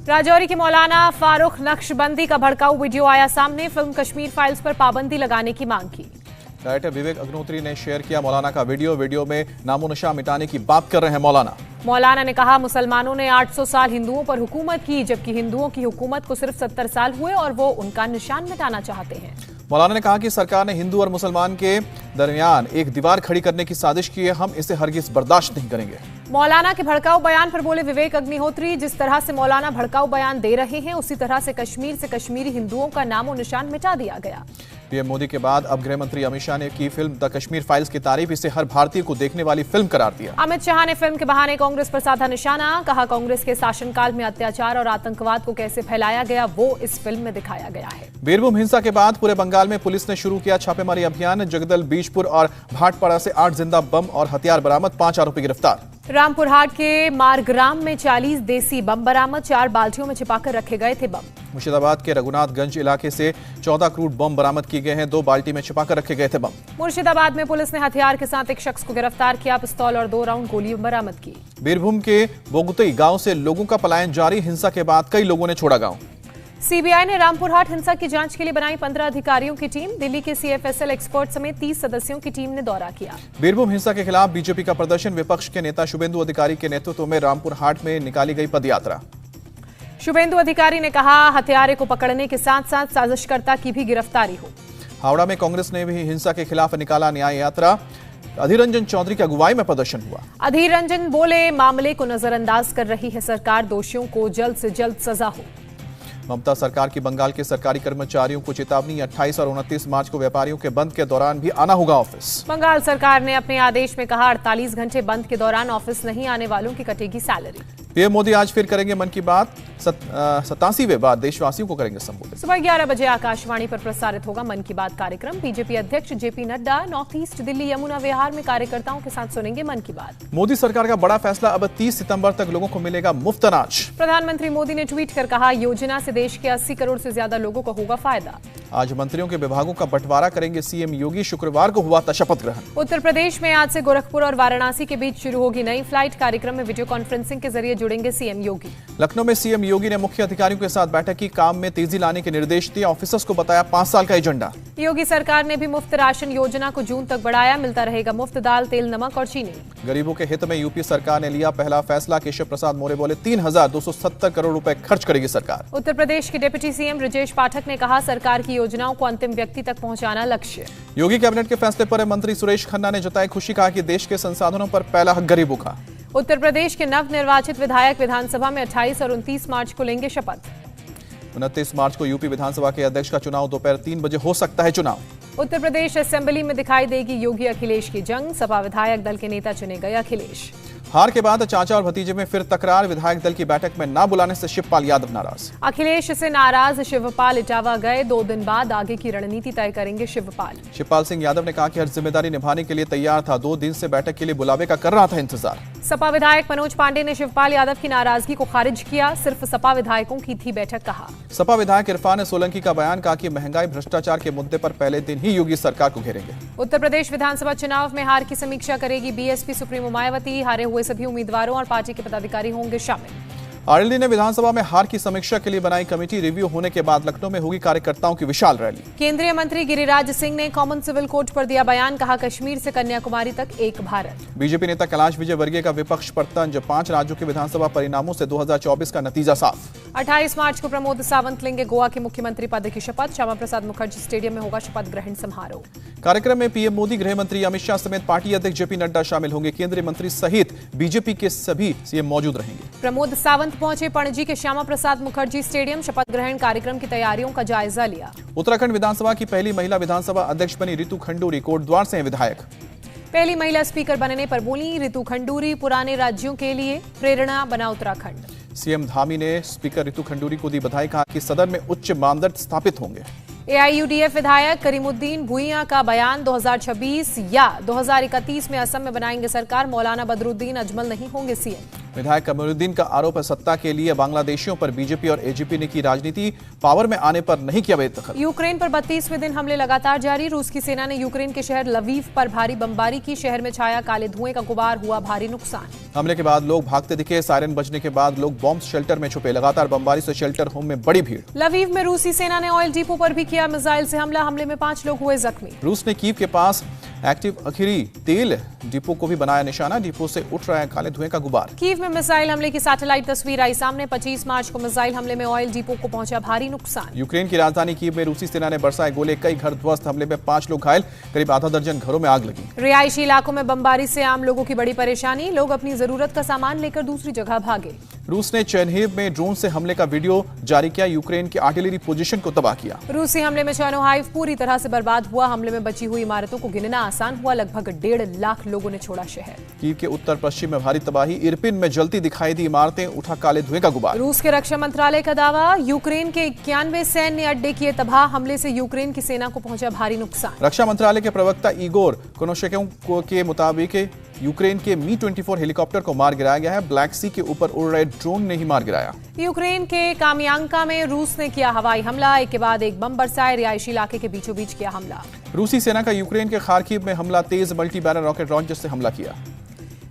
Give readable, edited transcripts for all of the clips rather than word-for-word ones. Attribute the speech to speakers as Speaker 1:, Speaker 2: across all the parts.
Speaker 1: राजौरी के मौलाना फारूक नक्शबंदी का भड़काऊ वीडियो आया सामने। फिल्म कश्मीर फाइल्स पर पाबंदी लगाने की मांग की।
Speaker 2: डायरेक्टर विवेक अग्निहोत्री ने शेयर किया मौलाना का वीडियो में नामोनिशान मिटाने की बात कर रहे हैं मौलाना ने कहा, मुसलमानों ने 800 साल हिंदुओं पर हुकूमत की, जबकि हिंदुओं की हुकूमत को सिर्फ 70 साल हुए और वो उनका निशान मिटाना चाहते हैं। मौलाना ने कहा कि सरकार ने हिंदू और मुसलमान के दरमियान एक दीवार खड़ी करने की साजिश की है, हम इसे हरगिज बर्दाश्त नहीं करेंगे।
Speaker 1: मौलाना के भड़काऊ बयान पर बोले विवेक अग्निहोत्री, जिस तरह से मौलाना भड़काऊ बयान दे रहे हैं उसी तरह से कश्मीर से कश्मीरी हिंदुओं का नामो निशान मिटा दिया गया।
Speaker 2: पीएम मोदी के बाद अब गृह मंत्री अमित शाह ने की फिल्म द कश्मीर फाइल्स की तारीफ, इसे हर भारतीय को देखने वाली फिल्म करार दिया।
Speaker 1: अमित शाह ने फिल्म के बहाने कांग्रेस पर साधा निशाना, कहा कांग्रेस के शासनकाल में अत्याचार और आतंकवाद को कैसे फैलाया गया वो इस फिल्म में दिखाया गया है।
Speaker 2: बीरभूम हिंसा के बाद पूरे बंगाल में पुलिस ने शुरू किया छापेमारी अभियान। जगदल, बीजपुर और भाटपाड़ा से 8 जिंदा बम और हथियार बरामद, 5 आरोपी गिरफ्तार।
Speaker 1: रामपुर हाट के मारग्राम में 40 देसी बम बरामद, 4 बाल्टियों में छिपाकर रखे गए थे बम।
Speaker 2: मुर्शिदाबाद के रघुनाथगंज इलाके से 14 क्रूड बम बरामद किए गए हैं, 2 बाल्टी में छिपाकर रखे गए थे बम।
Speaker 1: मुर्शिदाबाद में पुलिस ने हथियार के साथ एक शख्स को गिरफ्तार किया, पिस्तौल और 2 राउंड गोली बरामद की।
Speaker 2: बीरभूम के बोगतई गांव से लोगों का पलायन जारी, हिंसा के बाद कई लोगों ने छोड़ा गांव।
Speaker 1: सीबीआई ने रामपुर हाट हिंसा की जांच के लिए बनाई 15 अधिकारियों की टीम। दिल्ली के सीएफएसएल एक्सपर्ट समेत 30 सदस्यों की टीम ने दौरा किया।
Speaker 2: बीरभूम हिंसा के खिलाफ बीजेपी का प्रदर्शन, विपक्ष के नेता शुभेंदु अधिकारी के नेतृत्व में रामपुर हाट में निकाली गई पदयात्रा।
Speaker 1: शुभेंदु अधिकारी ने कहा, हत्यारे को पकड़ने के साथ साथ साजिशकर्ता की भी गिरफ्तारी हो।
Speaker 2: हावड़ा में कांग्रेस ने भी हिंसा के खिलाफ निकाला न्याय यात्रा, अधीर रंजन चौधरी की अगुवाई में प्रदर्शन हुआ।
Speaker 1: अधीर रंजन बोले, मामले को नजरअंदाज कर रही है सरकार, दोषियों को जल्द से जल्द सजा हो।
Speaker 2: ममता सरकार की बंगाल के सरकारी कर्मचारियों को चेतावनी, 28 और 29 मार्च को व्यापारियों के बंद के दौरान भी आना होगा ऑफिस।
Speaker 1: बंगाल सरकार ने अपने आदेश में कहा, 48 घंटे बंद के दौरान ऑफिस नहीं आने वालों की कटेगी सैलरी।
Speaker 2: पीएम मोदी आज फिर करेंगे मन की बात, 87वें बार देशवासियों को करेंगे संबोधित।
Speaker 1: सुबह 11 बजे आकाशवाणी पर प्रसारित होगा मन की बात कार्यक्रम। बीजेपी अध्यक्ष JP Nadda north east Delhi Yamuna Vihar में कार्यकर्ताओं के साथ सुनेंगे मन की बात।
Speaker 2: मोदी सरकार का बड़ा फैसला, अब 30 सितंबर तक लोगों को मिलेगा मुफ्त अनाज।
Speaker 1: प्रधानमंत्री मोदी ने ट्वीट कर कहा, योजना से देश के 80 करोड़ से ज्यादा लोगों को होगा फायदा।
Speaker 2: आज मंत्रियों के विभागों का बंटवारा करेंगे सीएम योगी, शुक्रवार को हुआ था शपथ ग्रहण।
Speaker 1: उत्तर प्रदेश में आज से गोरखपुर और वाराणसी के बीच शुरू होगी नई फ्लाइट। कार्यक्रम में वीडियो कॉन्फ्रेंसिंग के जरिए जुड़ेंगे सीएम योगी।
Speaker 2: लखनऊ में सीएम योगी ने मुख्य अधिकारियों के साथ बैठक की, काम में तेजी लाने के निर्देश दिए, ऑफिसर्स को बताया 5 साल का एजेंडा। योगी
Speaker 1: सरकार ने भी मुफ्त राशन योजना को जून तक बढ़ाया, मिलता रहेगा मुफ्त दाल, तेल, नमक और चीनी।
Speaker 2: गरीबों के हित में यूपी सरकार ने लिया पहला फैसला, केशव प्रसाद मौर्य बोले 3270 करोड़ रुपए खर्च करेगी सरकार।
Speaker 1: उत्तर प्रदेश के डिप्टी सीएम ब्रजेश पाठक ने कहा, सरकार की योजनाओं को अंतिम व्यक्ति तक पहुंचाना लक्ष्य।
Speaker 2: योगी कैबिनेट के फैसले पर मंत्री सुरेश खन्ना ने जताई खुशी, कहा कि देश के संसाधनों पर पहला हक गरीबों का।
Speaker 1: उत्तर प्रदेश के नवनिर्वाचित विधायक विधानसभा में 28 और 29 मार्च को लेंगे शपथ।
Speaker 2: 29 मार्च को यूपी विधानसभा के अध्यक्ष का चुनाव, दोपहर 3 बजे हो सकता है चुनाव।
Speaker 1: उत्तर प्रदेश असेंबली में दिखाई देगी योगी अखिलेश की जंग, सपा विधायक दल के नेता चुने गए अखिलेश।
Speaker 2: हार के बाद चाचा और भतीजे में फिर तकरार, विधायक दल की बैठक में न बुलाने से शिवपाल यादव नाराज।
Speaker 1: अखिलेश से नाराज शिवपाल इटावा गए, 2 दिन बाद आगे की रणनीति तय करेंगे शिवपाल।
Speaker 2: शिवपाल सिंह यादव ने कहा कि हर जिम्मेदारी निभाने के लिए तैयार था, 2 दिन से बैठक के लिए बुलावे का कर रहा था इंतजार।
Speaker 1: सपा विधायक मनोज पांडे ने शिवपाल यादव की नाराजगी को खारिज किया, सिर्फ सपा विधायकों की थी बैठक, कहा।
Speaker 2: सपा विधायक इरफान सोलंकी का बयान, कहा कि महंगाई भ्रष्टाचार के मुद्दे पर पहले दिन ही योगी सरकार को घेरेंगे।
Speaker 1: उत्तर प्रदेश विधानसभा चुनाव में हार की समीक्षा करेगी बीएसपी सुप्रीमो मायावती, हारे हुए सभी उम्मीदवारों और पार्टी के पदाधिकारी होंगे शामिल।
Speaker 2: आरएलडी ने विधानसभा में हार की समीक्षा के लिए बनाई कमेटी, रिव्यू होने के बाद लखनऊ में होगी कार्यकर्ताओं की विशाल रैली।
Speaker 1: केंद्रीय मंत्री गिरिराज सिंह ने कॉमन सिविल कोड पर दिया बयान, कहा कश्मीर से कन्याकुमारी तक एक भारत।
Speaker 2: बीजेपी नेता कैलाश विजयवर्गीय का विपक्ष पर तंज, 5 राज्यों के विधानसभा परिणामों से 2024 का नतीजा साफ।
Speaker 1: 28 मार्च को प्रमोद सावंत लेंगे गोवा के मुख्यमंत्री पद की शपथ, श्यामा प्रसाद मुखर्जी स्टेडियम में होगा शपथ ग्रहण समारोह।
Speaker 2: कार्यक्रम में पीएम मोदी, गृह मंत्री अमित शाह समेत पार्टी अध्यक्ष जेपी नड्डा शामिल होंगे, केंद्रीय मंत्री सहित बीजेपी के सभी सीएम मौजूद रहेंगे।
Speaker 1: प्रमोद सावंत पहुंचे पणजी के श्यामा प्रसाद मुखर्जी स्टेडियम, शपथ ग्रहण कार्यक्रम की तैयारियों का जायजा लिया।
Speaker 2: उत्तराखंड विधानसभा की पहली महिला विधानसभा अध्यक्ष बनी रितु खंडूरी, कोटद्वार से हैं विधायक।
Speaker 1: पहली महिला स्पीकर बनने पर बोली रितु खंडूरी, पुराने राज्यों के लिए प्रेरणा बना उत्तराखंड।
Speaker 2: सीएम धामी ने स्पीकर रितु खंडूरी को दी बधाई, कहा कि सदन में उच्च मानदंड स्थापित होंगे।
Speaker 1: एआईयूडीएफ विधायक करीमुद्दीन भुइयां का बयान, 2026 या 2031 में असम में बनाएंगे सरकार, मौलाना बदरुद्दीन अजमल नहीं होंगे सीएम।
Speaker 2: विधायक कमरुद्दीन का आरोप है सत्ता के लिए बांग्लादेशियों पर बीजेपी और एजीपी ने की राजनीति, पावर में आने पर नहीं किया बेदखल।
Speaker 1: यूक्रेन पर 32वें दिन हमले लगातार जारी। रूस की सेना ने यूक्रेन के शहर लवीव पर भारी बमबारी की। शहर में छाया काले धुएं का गुबार, हुआ भारी नुकसान।
Speaker 2: हमले के बाद लोग भागते दिखे। सायरन बजने के बाद लोग बॉम्ब शेल्टर में छुपे। लगातार बमबारी से शेल्टर होम में बड़ी भीड़।
Speaker 1: लवीव में रूसी सेना ने ऑयल डिपो पर भी किया मिसाइल से हमला। हमले में 5 लोग हुए जख्मी।
Speaker 2: रूस ने कीव के पास एक्टिव आखिरी तेल डिपो को भी बनाया निशाना। डिपो से उठ रहा है काले धुएं का गुबार।
Speaker 1: कीव में मिसाइल हमले की सैटेलाइट तस्वीर आई सामने। 25 मार्च को मिसाइल हमले में ऑयल डिपो को पहुंचा भारी नुकसान।
Speaker 2: यूक्रेन की राजधानी कीव में रूसी सेना ने बरसाए गोले, कई घर ध्वस्त। हमले में 5 लोग घायल, करीब आधा दर्जन घरों में आग लगी।
Speaker 1: रिहायशी इलाकों में बमबारी से आम लोगों की बड़ी परेशानी। लोग अपनी जरूरत का सामान लेकर दूसरी जगह भागे।
Speaker 2: रूस ने चेरनीव में ड्रोन से हमले का वीडियो जारी किया। यूक्रेन की आर्टिलरी पोजीशन को तबाह किया।
Speaker 1: रूसी हमले में चेरनोहाइव पूरी तरह से बर्बाद हुआ। हमले में बची हुई इमारतों को गिनना आसान हुआ। लगभग 1.5 लाख लोगों ने छोड़ा शहर।
Speaker 2: कीव के उत्तर पश्चिम में भारी तबाही। इरपिन में जलती दिखाई दी इमारतें, उठा काले धुएं का गुबार।
Speaker 1: रूस के रक्षा मंत्रालय का दावा, यूक्रेन के 91 सैन्य अड्डे किए तबाह। हमले से यूक्रेन की सेना को पहुंचा भारी नुकसान।
Speaker 2: रक्षा मंत्रालय के प्रवक्ता इगोर कोनोशेकोव के मुताबिक यूक्रेन के मी-24 हेलीकॉप्टर को मार गिराया गया है। ब्लैक सी के ऊपर उड़ रहे ड्रोन ने ही मार गिराया।
Speaker 1: यूक्रेन के कामियांका में रूस ने किया हवाई हमला। एक के बाद एक बम बरसाए। रिहायशी इलाके के बीचों बीच किया हमला।
Speaker 2: रूसी सेना का यूक्रेन के खार्किव में हमला। तेज मल्टी बैरल रॉकेट लॉन्चर से हमला किया।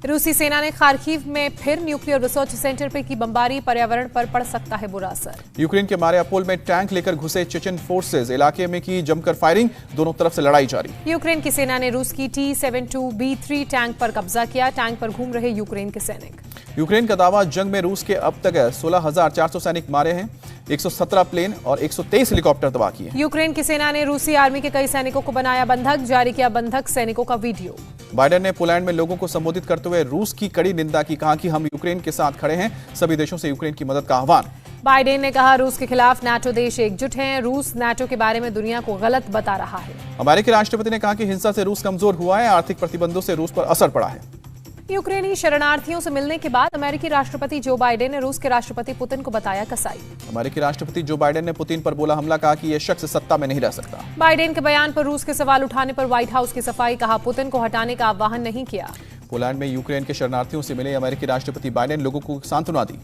Speaker 1: रूसी सेना ने खार्किव में फिर न्यूक्लियर रिसर्च सेंटर पर की बमबारी। पर्यावरण पर पड़ सकता है बुरा असर।
Speaker 2: यूक्रेन के मारियापोल में टैंक लेकर घुसे चेचन फोर्सेज। इलाके में की जमकर फायरिंग, दोनों तरफ से लड़ाई जारी।
Speaker 1: यूक्रेन की सेना ने रूस की T-72B3 टैंक पर कब्जा किया। टैंक पर घूम रहे यूक्रेन के सैनिक।
Speaker 2: यूक्रेन का दावा, जंग में रूस के अब तक 16,400 सैनिक मारे हैं। 117 प्लेन और 123 हेलीकॉप्टर तबाह किए।
Speaker 1: यूक्रेन की सेना ने रूसी आर्मी के कई सैनिकों को बनाया बंधक। जारी किया बंधक सैनिकों का वीडियो।
Speaker 2: बाइडेन ने पोलैंड में लोगों को संबोधित करते हुए रूस की कड़ी निंदा की। कहा कि हम यूक्रेन के साथ खड़े हैं। सभी देशों से यूक्रेन की मदद का आह्वान।
Speaker 1: बाइडेन ने कहा, रूस के खिलाफ नाटो देश एकजुट हैं। रूस नाटो के बारे में दुनिया को गलत बता रहा है।
Speaker 2: अमेरिकी राष्ट्रपति ने कहा कि हिंसा से रूस कमजोर हुआ है। आर्थिक प्रतिबंधों से रूस पर असर पड़ा है।
Speaker 1: यूक्रेनी शरणार्थियों से मिलने के बाद अमेरिकी राष्ट्रपति जो बाइडेन ने रूस के राष्ट्रपति पुतिन को बताया कसाई।
Speaker 2: अमेरिकी राष्ट्रपति जो बाइडेन ने पुतिन पर बोला हमला। कहा कि यह शख्स सत्ता में नहीं रह सकता।
Speaker 1: बाइडेन के बयान पर रूस के सवाल उठाने पर व्हाइट हाउस की सफाई। कहा, पुतिन को हटाने का आह्वान नहीं किया।
Speaker 2: पोलैंड में यूक्रेन के शरणार्थियों से मिले अमेरिकी राष्ट्रपति बाइडेन, लोगों को सांत्वना दी।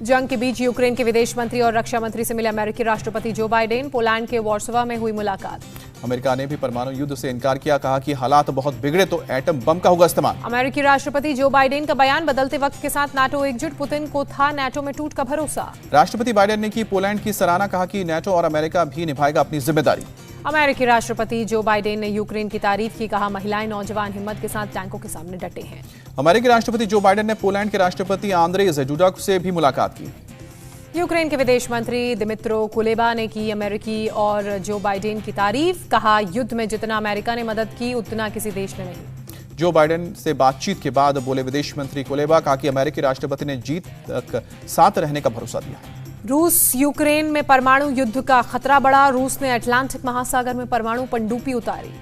Speaker 1: जंग के बीच यूक्रेन के विदेश मंत्री और रक्षा मंत्री से मिले अमेरिकी राष्ट्रपति जो बाइडेन। पोलैंड के वार्सोवा में हुई मुलाकात।
Speaker 2: अमेरिका ने भी परमाणु युद्ध से इनकार किया। कहा कि हालात बहुत बिगड़े तो एटम बम का होगा इस्तेमाल।
Speaker 1: अमेरिकी राष्ट्रपति जो बाइडेन का बयान, बदलते वक्त के साथ नाटो एकजुट। पुतिन को था नाटो में टूट का भरोसा।
Speaker 2: राष्ट्रपति बाइडेन ने की पोलैंड की सराहना। कहा कि नाटो और अमेरिका भी निभाएगा अपनी जिम्मेदारी।
Speaker 1: अमेरिकी राष्ट्रपति जो बाइडेन ने यूक्रेन की तारीफ की। कहा, महिलाएं नौजवान हिम्मत के साथ टैंकों के सामने डटे हैं।
Speaker 2: अमेरिकी राष्ट्रपति जो बाइडेन ने पोलैंड के राष्ट्रपति आंद्रेज डुडा से भी मुलाकात की।
Speaker 1: यूक्रेन के विदेश मंत्री दिमित्रो कुलेबा ने की अमेरिकी और जो बाइडेन की तारीफ। कहा, युद्ध में जितना अमेरिका ने मदद की उतना किसी देश ने नहीं।
Speaker 2: जो बाइडेन से बातचीत के बाद बोले विदेश मंत्री कुलेबा। कहा कि अमेरिकी राष्ट्रपति ने जीत तक साथ रहने का भरोसा दिया।
Speaker 1: रूस यूक्रेन में परमाणु युद्ध का खतरा बढ़ा। रूस ने अटलांटिक महासागर में परमाणु पनडुब्बी उतारी।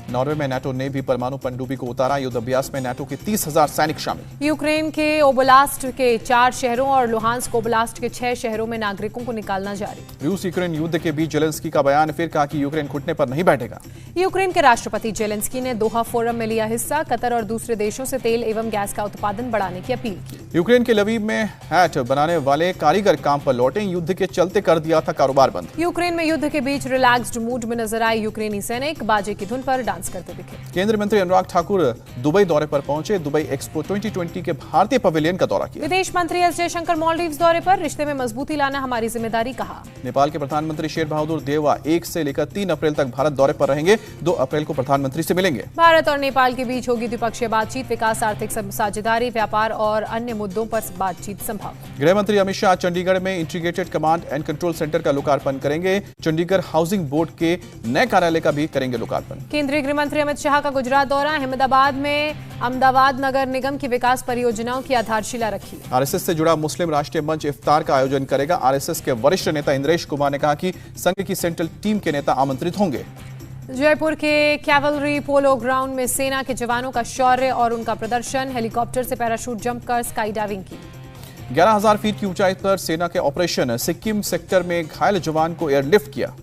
Speaker 2: नॉर्वे में नाटो ने भी परमाणु पनडुब्बी को उतारा। युद्ध अभ्यास में नाटो के 30,000 सैनिक शामिल।
Speaker 1: यूक्रेन के ओबलास्ट के 4 शहरों और लुहांस्क ओबलास्ट के 6 शहरों में नागरिकों को निकालना जारी।
Speaker 2: रूस यूक्रेन युद्ध के बीच जेलेंस्की का बयान। फिर कहा कि यूक्रेन घुटने पर नहीं बैठेगा।
Speaker 1: यूक्रेन के राष्ट्रपति जेलेंस्की ने दोहा फोरम में लिया हिस्सा। कतर और दूसरे देशों से तेल एवं गैस का उत्पादन बढ़ाने की अपील की।
Speaker 2: यूक्रेन के लवीव में हैट बनाने वाले कारीगर काम पर लौटे। युद्ध के चलते कर दिया था कारोबार बंद।
Speaker 1: यूक्रेन में युद्ध के बीच रिलैक्स्ड मूड में नजर आए यूक्रेनी सैनिक। बाजे की धुन पर डांस करते दिखे।
Speaker 2: केंद्रीय मंत्री अनुराग ठाकुर दुबई दौरे पर पहुंचे। दुबई एक्सपो 2020 के भारतीय पवेलियन का दौरा किया।
Speaker 1: विदेश मंत्री एस जयशंकर मालदीव्स दौरे पर। रिश्ते में मजबूती लाना हमारी जिम्मेदारी। कहा,
Speaker 2: नेपाल के प्रधानमंत्री शेर बहादुर देउवा 1 से लेकर 3 अप्रैल तक भारत दौरे पर रहेंगे। 2 अप्रैल को प्रधानमंत्री से मिलेंगे।
Speaker 1: भारत और नेपाल के बीच होगी द्विपक्षीय बातचीत। विकास, आर्थिक साझेदारी, व्यापार और अन्य मुद्दों पर बातचीत संभव।
Speaker 2: गृह मंत्री अमित शाह चंडीगढ़ में integrated command and control centre का लोकार्पण करेंगे। चंडीगढ़ हाउसिंग बोर्ड के नए कार्यालय का भी करेंगे लोकार्पण।
Speaker 1: केंद्रीय गृह मंत्री अमित शाह का गुजरात दौरा। अहमदाबाद में अहमदाबाद नगर निगम की विकास परियोजनाओं की आधारशिला रखी।
Speaker 2: आरएसएस से जुड़ा मुस्लिम राष्ट्रीय मंच इफ्तार का आयोजन करेगा। आरएसएस के वरिष्ठ नेता इंद्रेश कुमार ने कहा कि संघ की सेंट्रल टीम के नेता आमंत्रित होंगे।
Speaker 1: जयपुर के कैवलरी पोलो ग्राउंड में सेना के जवानों का शौर्य और उनका प्रदर्शन। हेलीकॉप्टर से पैराशूट जंप कर स्काई डाइविंग की।
Speaker 2: 11,000 फीट की ऊंचाई पर सेना के ऑपरेशन। सिक्किम सेक्टर में घायल जवान को एयरलिफ्ट किया।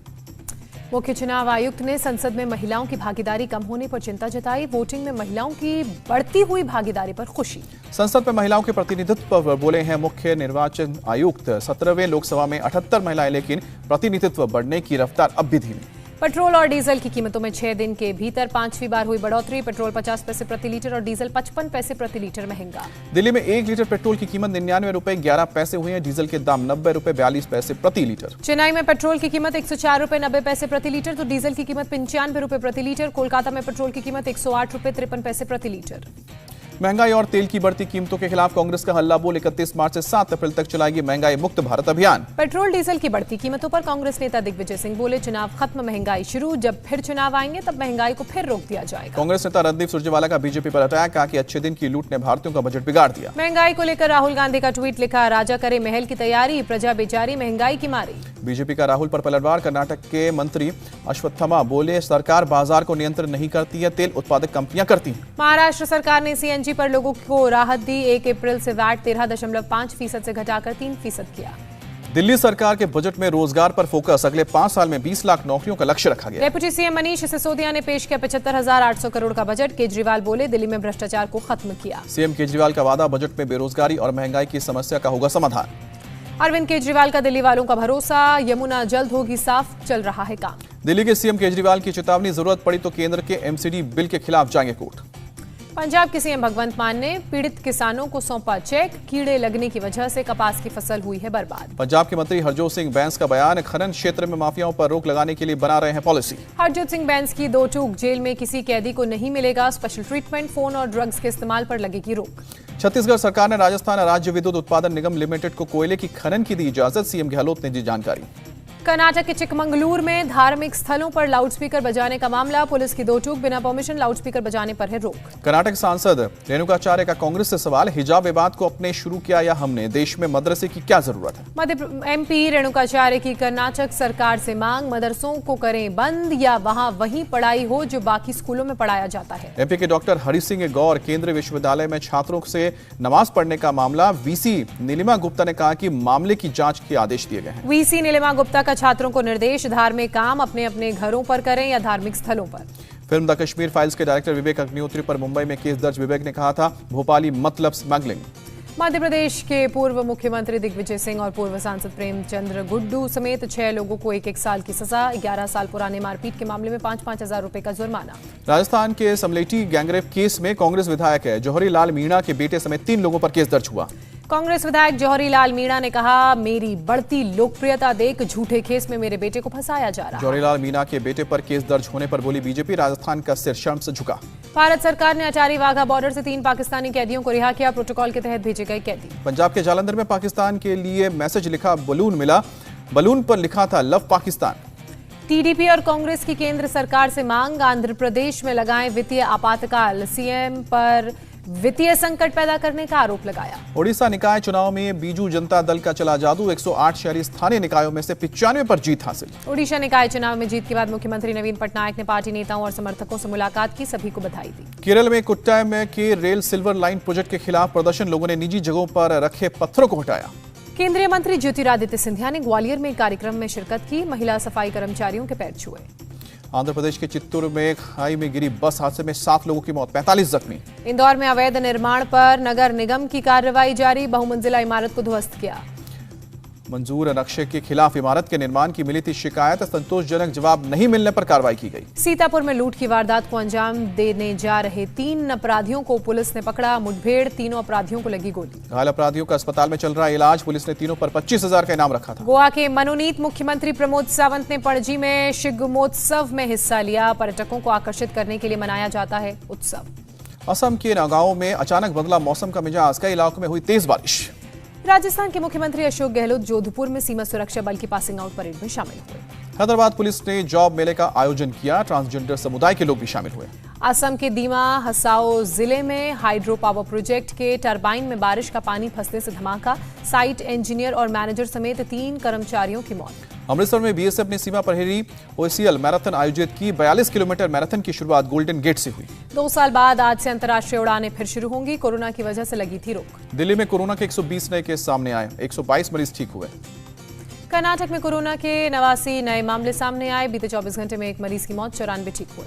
Speaker 1: मुख्य चुनाव आयुक्त ने संसद में महिलाओं की भागीदारी कम होने पर चिंता जताई। वोटिंग में महिलाओं की बढ़ती हुई भागीदारी पर खुशी।
Speaker 2: संसद में महिलाओं के प्रतिनिधित्व पर बोले हैं मुख्य निर्वाचन आयुक्त। 17वें लोकसभा में 78 महिलाएं, लेकिन प्रतिनिधित्व बढ़ने की रफ्तार अब भी धीमी।
Speaker 1: पेट्रोल और डीजल की कीमतों में 6 दिन के भीतर 5वीं बार हुई बढ़ोतरी। पेट्रोल 50 पैसे प्रति लीटर और डीजल 55 पैसे प्रति लीटर महंगा।
Speaker 2: दिल्ली में 1 लीटर पेट्रोल की कीमत 99 रुपए 11 पैसे हुई है। डीजल के दाम 90 रुपए 42 पैसे प्रति लीटर।
Speaker 1: चेन्नई में पेट्रोल की कीमत 104 रुपए 90 पैसे प्रति लीटर तो डीजल की कीमत 95 रुपए प्रति लीटर। कोलकाता में पेट्रोल की कीमत 108 रुपए 53 पैसे प्रति लीटर।
Speaker 2: महंगाई और तेल की बढ़ती कीमतों के खिलाफ कांग्रेस का हल्ला बोल 31 मार्च से 7 अप्रैल तक चलाएगी महंगाई मुक्त भारत अभियान।
Speaker 1: पेट्रोल डीजल की बढ़ती कीमतों पर कांग्रेस नेता दिग्विजय सिंह बोले, चुनाव खत्म महंगाई शुरू। जब फिर चुनाव आएंगे तब महंगाई को फिर रोक दिया जाएगा।
Speaker 2: कांग्रेस नेता रणदीप सुरजेवाला का बीजेपी पर अटैक, कहा कि अच्छे दिन की लूट ने भारतीयों का बजट बिगाड़ दिया।
Speaker 1: महंगाई को लेकर राहुल गांधी का ट्वीट लिखा, राजा करे महल की तैयारी, प्रजा बेचारी महंगाई की मारी।
Speaker 2: बीजेपी का राहुल पर पलटवार। कर्नाटक के मंत्री अश्वत्थामा बोले, सरकार बाजार को नियंत्रण नहीं करती है, तेल उत्पादक कंपनियां करती हैं।
Speaker 1: महाराष्ट्र सरकार ने सीएनजी पर लोगों को राहत दी। 1 अप्रैल से वैट 13.5% से घटाकर 3% किया।
Speaker 2: दिल्ली सरकार के बजट में रोजगार पर फोकस। अगले 5 साल में 20 लाख नौकरियों का लक्ष्य रखा गया।
Speaker 1: डेप्यूटी सीएम मनीष सिसोदिया ने पेश किया 75,800 करोड़ का बजट। केजरीवाल बोले, दिल्ली में भ्रष्टाचार को खत्म किया।
Speaker 2: सीएम केजरीवाल का वादा, बजट में बेरोजगारी और महंगाई की समस्या का होगा समाधान।
Speaker 1: अरविंद केजरीवाल का दिल्ली वालों का भरोसा, यमुना जल्द होगी साफ, चल रहा है काम।
Speaker 2: दिल्ली के सीएम केजरीवाल की चेतावनी, जरूरत पड़ी तो केंद्र के एमसीडी बिल के खिलाफ जाएंगे कोर्ट।
Speaker 1: पंजाब के सीएम भगवंत मान ने पीड़ित किसानों को सौंपा चेक। कीड़े लगने की वजह से कपास की फसल हुई है बर्बाद।
Speaker 2: पंजाब के मंत्री हरजोत सिंह बैंस का बयान, खनन क्षेत्र में माफियाओं पर रोक लगाने के लिए बना रहे हैं पॉलिसी।
Speaker 1: हरजोत सिंह बैंस की 2 चूक, जेल में किसी कैदी को नहीं मिलेगा स्पेशल ट्रीटमेंट, फोन और ड्रग्स के इस्तेमाल पर लगेगी रोक।
Speaker 2: छत्तीसगढ़ सरकार ने राजस्थान राज्य विद्युत उत्पादन निगम लिमिटेड को कोयले की खनन की दी इजाजत। सीएम गहलोत ने दी जानकारी।
Speaker 1: कर्नाटक के चिकमंगलूर में धार्मिक स्थलों पर लाउडस्पीकर बजाने का मामला, पुलिस की 2 चूक, बिना परमिशन लाउडस्पीकर बजाने पर है रोक।
Speaker 2: कर्नाटक सांसद रेणुकाचार्य का कांग्रेस से सवाल, हिजाब विवाद को अपने शुरू किया या हमने, देश में मदरसे की क्या जरूरत है।
Speaker 1: मध्य एमपी रेणुकाचार्य की कर्नाटक सरकार से मांग, मदरसों को करें बंद या वहां वही पढ़ाई हो जो बाकी स्कूलों में पढ़ाया जाता है।
Speaker 2: एमपी के डॉक्टर हरि सिंह गौर, केंद्रीय विश्वविद्यालय में छात्रों से नमाज पढ़ने का मामला, वीसी नीलिमा गुप्ता ने कहा कि मामले की जांच के आदेश दिए गए हैं।
Speaker 1: वीसी नीलिमा गुप्ता का छात्रों को निर्देश, धार्मिक काम अपने अपने घरों पर करें या धार्मिक स्थलों पर।
Speaker 2: फिल्म द कश्मीर फाइल्स के डायरेक्टर विवेक अग्निहोत्री पर मुंबई में केस दर्ज। विवेक ने कहा था, भोपाली मतलब स्मगलिंग।
Speaker 1: मध्य प्रदेश के पूर्व मुख्यमंत्री दिग्विजय सिंह और पूर्व सांसद प्रेमचंद्र गुड्डू समेत 6 लोगों को 1-1 साल की सजा। 11 साल पुराने मारपीट के मामले में 5-5 हजार रुपए का जुर्माना।
Speaker 2: राजस्थान के समलेटी गैंगरेप केस में कांग्रेस विधायक जौहरी लाल मीणा के बेटे समेत 3 लोगों पर केस दर्ज हुआ।
Speaker 1: कांग्रेस विधायक जौहरी लाल मीणा ने कहा, मेरी बढ़ती लोकप्रियता देख झूठे केस में मेरे बेटे को फंसाया जा रहा है।
Speaker 2: जौहरी लाल मीणा के बेटे पर केस दर्ज होने पर बोली बीजेपी, राजस्थान का सिर शर्म से झुका।
Speaker 1: भारत सरकार ने अटारी वाघा बॉर्डर से 3 पाकिस्तानी कैदियों को रिहा किया। प्रोटोकॉल के तहत भेजे गए कैदी।
Speaker 2: पंजाब के जालंधर में पाकिस्तान के लिए मैसेज लिखा बलून मिला, बलून पर लिखा था लव पाकिस्तान।
Speaker 1: टीडीपी और कांग्रेस की केंद्र सरकार से मांग, आंध्र प्रदेश में लगाएं वित्तीय आपातकाल। सीएम पर वित्तीय संकट पैदा करने का आरोप लगाया।
Speaker 2: ओडिशा निकाय चुनाव में बीजू जनता दल का चला जादू, 108 शहरी स्थानीय निकायों में से 95 पर जीत हासिल।
Speaker 1: ओडिशा निकाय चुनाव में जीत के बाद मुख्यमंत्री नवीन पटनायक ने पार्टी नेताओं और समर्थकों से मुलाकात की, सभी को बधाई दी।
Speaker 2: केरल में कुट्टायम के रेल सिल्वर लाइन प्रोजेक्ट के खिलाफ प्रदर्शन, लोगों ने निजी जगहों पर रखे पत्थरों को हटाया।
Speaker 1: केंद्रीय मंत्री ज्योतिरादित्य सिंधिया ने ग्वालियर में कार्यक्रम में शिरकत की, महिला सफाई कर्मचारियों के पैर छुए।
Speaker 2: आंध्र प्रदेश के चित्तूर में खाई में गिरी बस हादसे में 7 लोगों की मौत, 45 जख्मी।
Speaker 1: इंदौर में अवैध निर्माण पर नगर निगम की कार्रवाई जारी, बहुमंजिला इमारत को ध्वस्त किया।
Speaker 2: मंजूर नक्शे के खिलाफ इमारत के निर्माण की मिली थी शिकायत, संतोषजनक जवाब नहीं मिलने पर कार्रवाई की गई।
Speaker 1: सीतापुर में लूट की वारदात को अंजाम देने जा रहे 3 अपराधियों को पुलिस ने पकड़ा, मुठभेड़, 3 अपराधियों को लगी गोली।
Speaker 2: घायल अपराधियों का अस्पताल में चल रहा इलाज, पुलिस ने तीनों पर 25,000 का इनाम रखा था।
Speaker 1: गोवा के मनोनीत मुख्यमंत्री प्रमोद सावंत ने पणजी में शिग्मोत्सव में हिस्सा लिया, पर्यटकों को आकर्षित करने के लिए मनाया जाता है उत्सव।
Speaker 2: असम के नगांव में अचानक बदला मौसम का मिजाज, कई इलाकों में हुई तेज बारिश।
Speaker 1: राजस्थान के मुख्यमंत्री अशोक गहलोत जोधपुर में सीमा सुरक्षा बल की पासिंग आउट परेड में शामिल हुए।
Speaker 2: हैदराबाद पुलिस ने जॉब मेले का आयोजन किया, ट्रांसजेंडर समुदाय के लोग भी शामिल हुए।
Speaker 1: असम के दीमा हसाओ जिले में हाइड्रो पावर प्रोजेक्ट के टरबाइन में बारिश का पानी फंसने से धमाका, साइट इंजीनियर और मैनेजर समेत 3 कर्मचारियों की मौत।
Speaker 2: अमृतसर में बीएसएफ ने सीमा प्रहरी ओसीएल मैराथन आयोजित की, 42 किलोमीटर मैराथन की शुरुआत गोल्डन गेट से हुई।
Speaker 1: 2 साल बाद आज से अंतर्राष्ट्रीय उड़ानें फिर शुरू होंगी, कोरोना की वजह से लगी थी रोक।
Speaker 2: दिल्ली में कोरोना के 120 नए केस सामने आए, 122 मरीज ठीक हुए।
Speaker 1: कर्नाटक में कोरोना के 89 नए मामले सामने आए। बीते 24 घंटे में एक मरीज की मौत, 94 ठीक हुए।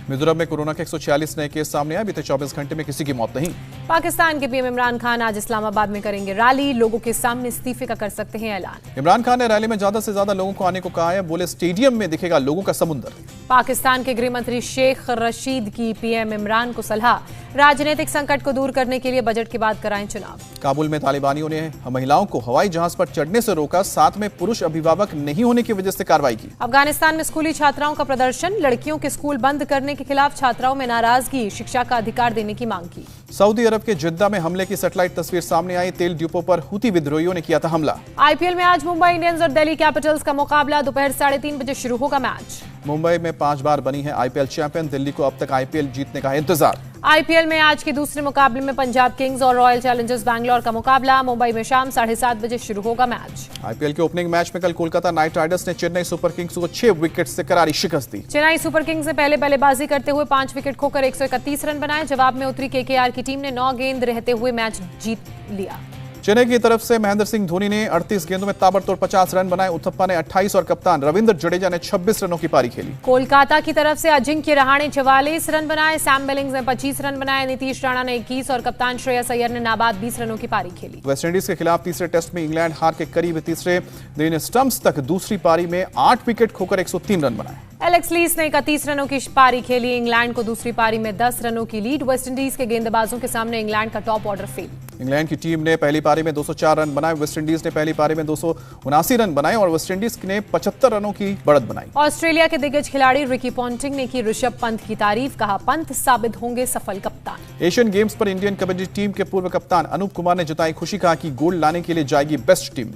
Speaker 2: मिजोरम में कोरोना के 146 नए केस सामने आए। बीते 24 घंटे में किसी की मौत नहीं।
Speaker 1: पाकिस्तान के पीएम इमरान खान आज इस्लामाबाद में करेंगे रैली। लोगों के सामने इस्तीफे का कर सकते हैं ऐलान।
Speaker 2: इमरान खान ने रैली में ज्यादा से ज्यादा लोगों को आने को कहा है। बोले स्टेडियम में दिखेगा लोगों का समुद्र।
Speaker 1: पाकिस्तान के गृह मंत्री शेख रशीद की पीएम इमरान को सलाह, राजनीतिक संकट को दूर करने के लिए बजट के बाद कराएं चुनाव।
Speaker 2: काबुल में तालिबानियों ने महिलाओं को हवाई जहाज पर चढ़ने से रोका, साथ में पुरुष अभिभावक नहीं होने की वजह से कार्रवाई की।
Speaker 1: अफगानिस्तान में स्कूली छात्राओं का प्रदर्शन, लड़कियों के स्कूल बंद करने के खिलाफ छात्राओं में नाराजगी, शिक्षा का अधिकार देने की मांग की।
Speaker 2: सऊदी अरब के जिद्दा में हमले की सैटेलाइट तस्वीर सामने आई। तेल डिपो पर हुती विद्रोहियों ने किया था हमला।
Speaker 1: आईपीएल में आज मुंबई इंडियंस और दिल्ली कैपिटल्स का मुकाबला, दोपहर 3:30 बजे शुरू होगा मैच।
Speaker 2: मुंबई में 5 बार बनी है आईपीएल चैंपियन, दिल्ली को अब तक आईपीएल जीतने का है इंतजार।
Speaker 1: आईपीएल में आज के दूसरे मुकाबले में पंजाब किंग्स और रॉयल चैलेंजर्स बैंगलोर का मुकाबला, मुंबई में शाम 7:30 बजे शुरू होगा मैच।
Speaker 2: आईपीएल के ओपनिंग मैच में कल कोलकाता नाइट राइडर्स ने चेन्नई सुपर किंग्स को 6 विकेट से करारी शिकस्त दी।
Speaker 1: चेन्नई सुपर किंग्स ने पहले बल्लेबाजी करते हुए 5 विकेट खोकर 131 रन बनाए। जवाब में उतरी केकेआर की टीम ने 9 गेंद रहते हुए मैच जीत लिया।
Speaker 2: चेन्नई की तरफ से महेंद्र सिंह धोनी ने 38 गेंदों में ताबड़तोड़ 50 रन बनाए। उथप्पा ने 28 और कप्तान रविंद्र जडेजा ने 26 रनों की पारी खेली।
Speaker 1: कोलकाता की तरफ से अजिंक्य रहाणे 44 रन बनाए, सैम बिलिंग्स ने 25 रन बनाए, नीतीश राणा ने 21 और कप्तान श्रेयस अय्यर ने नाबाद 20 रनों की पारी खेली।
Speaker 2: वेस्टइंडीज के खिलाफ तीसरे टेस्ट में इंग्लैंड हार के करीब। तीसरे दिन स्टंप्स तक दूसरी पारी में 8 विकेट खोकर 103 रन बनाए।
Speaker 1: एलेक्स लीस ने 31 रनों की पारी खेली। इंग्लैंड को दूसरी पारी में 10 रनों की लीड। वेस्टइंडीज के गेंदबाजों के सामने इंग्लैंड का टॉप ऑर्डर फेल।
Speaker 2: इंग्लैंड की टीम ने पहली पारी में 204 रन बनाए। वेस्टइंडीज ने पहली पारी में 279 रन बनाए और वेस्टइंडीज ने 75 रनों की बढ़त बनाई।
Speaker 1: ऑस्ट्रेलिया के दिग्गज खिलाड़ी रिकी पॉन्टिंग ने की ऋषभ पंत की तारीफ, कहा पंत साबित होंगे सफल कप्तान।
Speaker 2: एशियन गेम्स पर इंडियन कबड्डी टीम के पूर्व कप्तान अनूप कुमार ने जताई खुशी, कहा कि गोल्ड लाने के लिए जाएगी बेस्ट टीम।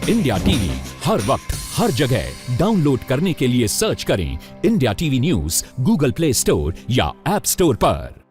Speaker 3: इंडिया टीवी हर वक्त हर जगह डाउनलोड करने के लिए सर्च करें India TV news Google play store या ऐप स्टोर पर।